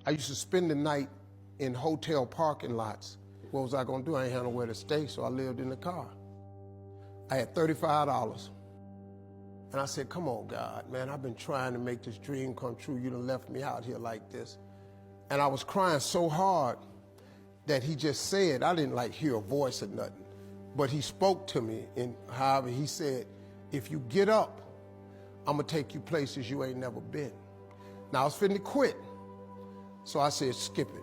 I used to spend the night in hotel parking lots. What was I gonna do? I ain't had nowhere to stay, so I lived in the car. I had $35. And I said, come on, God, man, I've been trying to make this dream come true. You done left me out here like this. And I was crying so hard that he just said, I didn't like hear a voice or nothing, but he spoke to me, and however he said, if you get up, I'm gonna take you places you ain't never been. Now I was finna quit. So I said, skip it.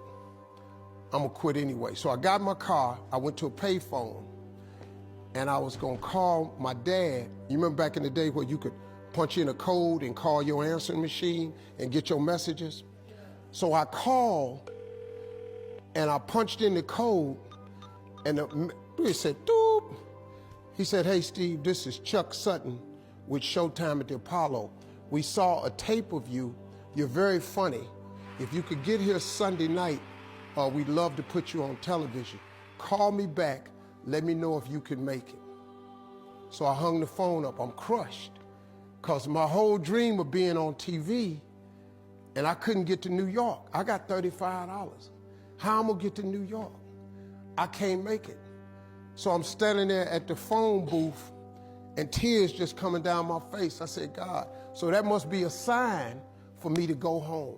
I'm gonna quit anyway. So I got in my car, I went to a payphone, and I was gonna call my dad. You remember back in the day where you could punch in a code and call your answering machine and get your messages? So I called, and I punched in the code, and it said, doop. He said, hey, Steve, this is Chuck Sutton with Showtime at the Apollo. We saw a tape of you. You're very funny. If you could get here Sunday night, we'd love to put you on television. Call me back. Let me know if you can make it. So I hung the phone up. I'm crushed because my whole dream of being on TV, and I couldn't get to New York. I got $35. How am I gonna get to New York? I can't make it. So I'm standing there at the phone booth and tears just coming down my face. I said, God, so that must be a sign for me to go home.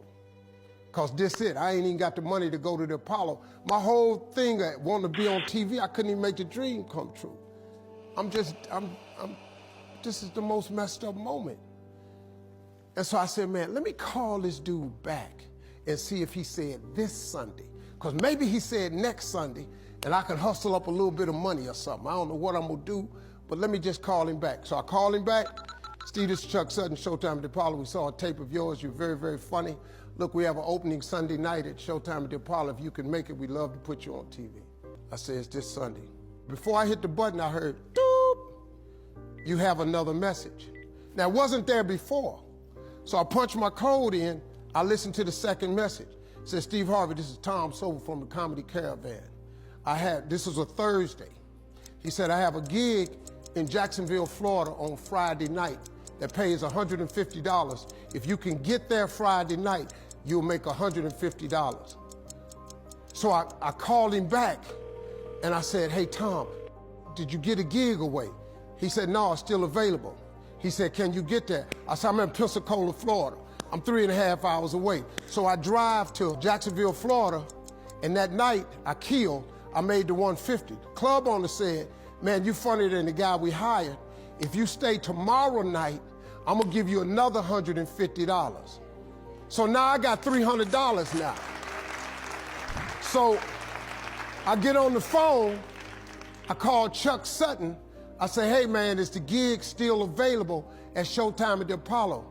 Cause this it, I ain't even got the money to go to the Apollo. My whole thing, wanting to be on TV, I couldn't even make the dream come true. This is the most messed up moment. And so I said, man, let me call this dude back and see if he said this Sunday. Cause maybe he said next Sunday and I can hustle up a little bit of money or something. I don't know what I'm gonna do, but let me just call him back. So I called him back. Steve, this is Chuck Sutton, Showtime at the Apollo. We saw a tape of yours. You're very, very funny. Look, we have an opening Sunday night at Showtime at the Apollo. If you can make it, we'd love to put you on TV. I said, it's this Sunday. Before I hit the button, I heard, doop, you have another message. Now, it wasn't there before. So I punched my code in. I listened to the second message. It said, Steve Harvey, this is Tom Sobel from the Comedy Caravan. This was a Thursday. He said, I have a gig in Jacksonville, Florida on Friday night that pays $150. If you can get there Friday night, you'll make $150. So I called him back and I said, hey, Tom, did you get a gig away? He said, no, it's still available. He said, can you get there? I said, I'm in Pensacola, Florida. I'm 3.5 hours away. So I drive to Jacksonville, Florida, and that night I made the 150. The club owner said, man, you funnier than the guy we hired. If you stay tomorrow night, I'm gonna give you another $150. So now I got $300 now. So I get on the phone, I call Chuck Sutton. I say, hey man, is the gig still available at Showtime at the Apollo?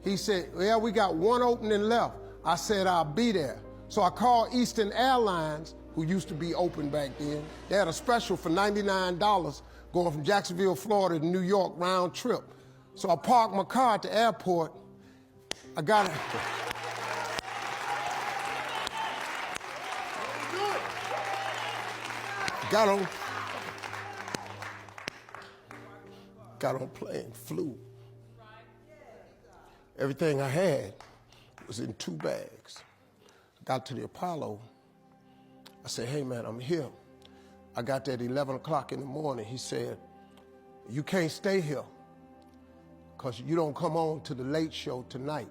He said, yeah, we got one opening left. I said, I'll be there. So I called Eastern Airlines, who used to be open back then. They had a special for $99 going from Jacksonville, Florida to New York round trip. So I parked my car at the airport. I got it. Got on plane, flew. Everything I had was in 2 bags. Got to the Apollo. I said, hey man, I'm here. I got there at 11 o'clock in the morning. He said, you can't stay here because you don't come on to the late show tonight.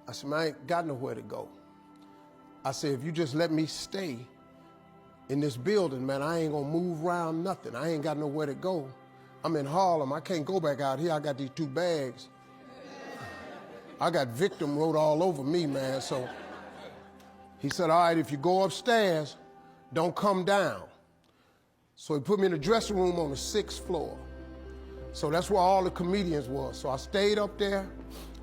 I said, man, I ain't got nowhere to go. I said, if you just let me stay in this building, man, I ain't gonna move around nothing. I ain't got nowhere to go. I'm in Harlem. I can't go back out here. I got these 2 bags. I got victim wrote all over me, man. So he said, all right, if you go upstairs, don't come down. So he put me in the dressing room on the 6th floor. So that's where all the comedians was. So I stayed up there.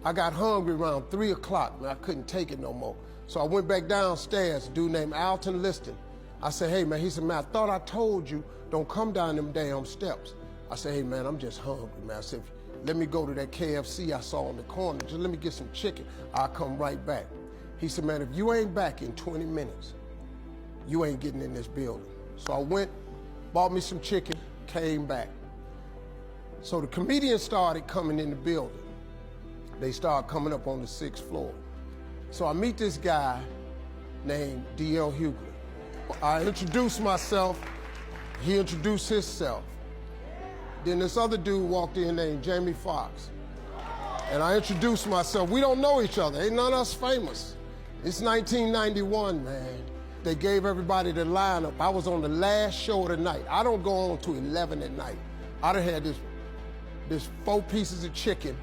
I got hungry around 3 o'clock, man. I couldn't take it no more. So I went back downstairs, a dude named Alton Liston. I said, hey man, he said, man, I thought I told you, don't come down them damn steps. I said, hey man, I'm just hungry, man. I said, let me go to that KFC I saw on the corner. Just let me get some chicken. I'll come right back. He said, man, if you ain't back in 20 minutes, you ain't getting in this building. So I went, bought me some chicken, came back. So the comedians started coming in the building. They started coming up on the 6th floor. So I meet this guy named D.L. Hughley. I introduced myself, he introduced himself. Then this other dude walked in named Jamie Foxx. And I introduced myself. We don't know each other, ain't none of us famous. It's 1991, man. They gave everybody the lineup. I was on the last show of the night. I don't go on to 11 at night. I done had this 4 pieces of chicken.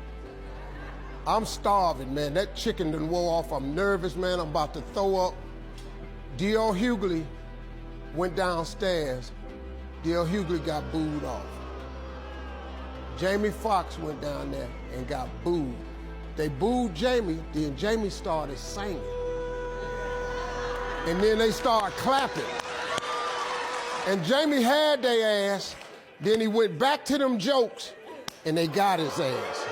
I'm starving, man. That chicken done wore off. I'm nervous, man. I'm about to throw up. D.L. Hughley went downstairs. D.L. Hughley got booed off. Jamie Foxx went down there and got booed. They booed Jamie, then Jamie started singing. And then they started clapping. And Jamie had their ass, then he went back to them jokes, and they got his ass.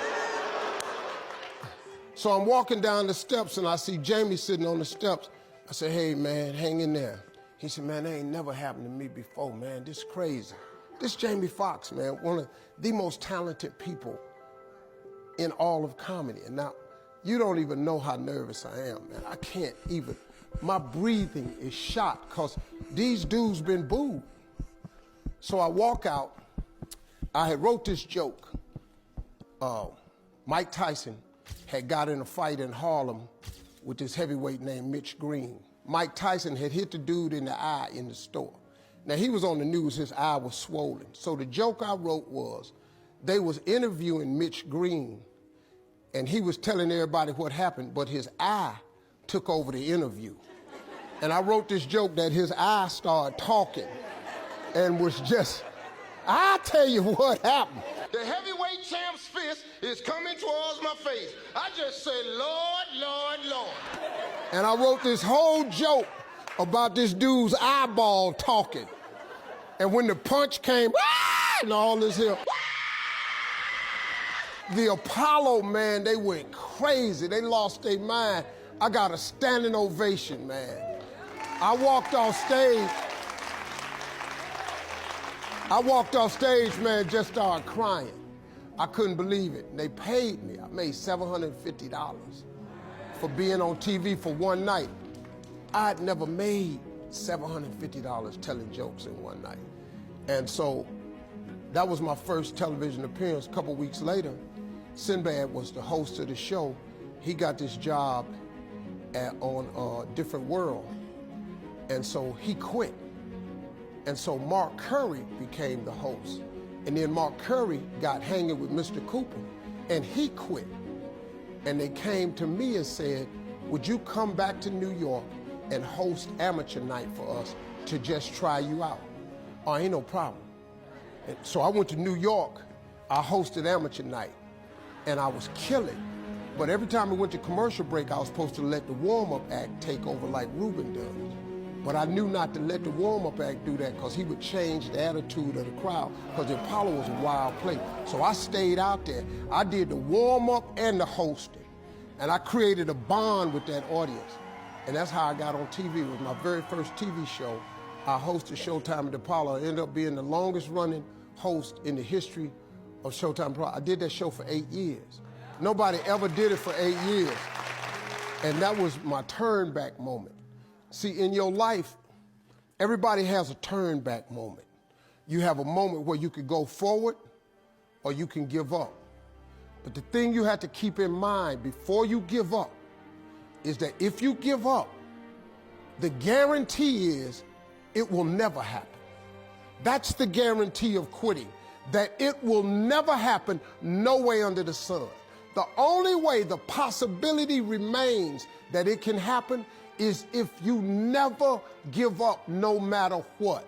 So I'm walking down the steps, and I see Jamie sitting on the steps. I said, hey, man, hang in there. He said, man, that ain't never happened to me before, man. This is crazy. This Jamie Foxx, man, one of the most talented people in all of comedy. And now, you don't even know how nervous I am, man. I can't even. My breathing is shot because these dudes been booed. So I walk out. I had wrote this joke. Mike Tyson had got in a fight in Harlem with this heavyweight named Mitch Green. Mike Tyson had hit the dude in the eye in the store. Now, he was on the news, his eye was swollen. So the joke I wrote was, they was interviewing Mitch Green, and he was telling everybody what happened, but his eye took over the interview. And I wrote this joke that his eye started talking and was just, I'll tell you what happened. The heavyweight champ's fist is coming towards my face. I just said, Lord, Lord, Lord. And I wrote this whole joke about this dude's eyeball talking. And when the punch came, and all this here, the Apollo, man, they went crazy. They lost their mind. I got a standing ovation, man. I walked off stage, man, just started crying. I couldn't believe it. They paid me. I made $750 for being on TV for one night. I'd never made $750 telling jokes in one night. And so that was my first television appearance. A couple weeks later, Sinbad was the host of the show. He got this job on Different World. And so he quit. And so Mark Curry became the host. And then Mark Curry got hanging with Mr. Cooper, and he quit. And they came to me and said, would you come back to New York and host amateur night for us to just try you out? Oh, ain't no problem. And so I went to New York, I hosted amateur night, and I was killing. But every time we went to commercial break, I was supposed to let the warm-up act take over like Ruben does. But I knew not to let the warm-up act do that because he would change the attitude of the crowd because the Apollo was a wild place. So I stayed out there. I did the warm-up and the hosting. And I created a bond with that audience. And that's how I got on TV. It was my very first TV show. I hosted Showtime at the Apollo. I ended up being the longest running host in the history of Showtime Apollo. I did that show for 8 years. Nobody ever did it for 8 years. And that was my turn back moment. See, in your life, everybody has a turn back moment. You have a moment where you could go forward or you can give up. But the thing you have to keep in mind before you give up is that if you give up, the guarantee is it will never happen. That's the guarantee of quitting, that it will never happen, no way under the sun. The only way the possibility remains that it can happen is if you never give up no matter what.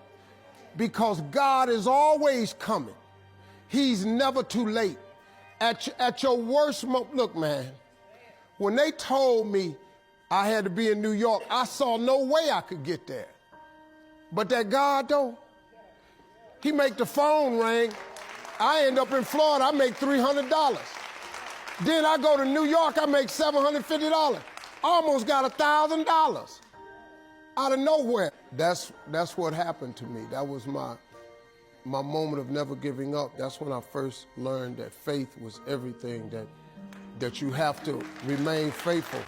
Because God is always coming. He's never too late. At your worst moment, look, man, when they told me I had to be in New York, I saw no way I could get there. But that God, though, he make the phone ring. I end up in Florida, I make $300. Then I go to New York, I make $750. Almost got $1,000 out of nowhere. That's what happened to me. That was my moment of never giving up. That's when I first learned that faith was everything, that you have to remain faithful.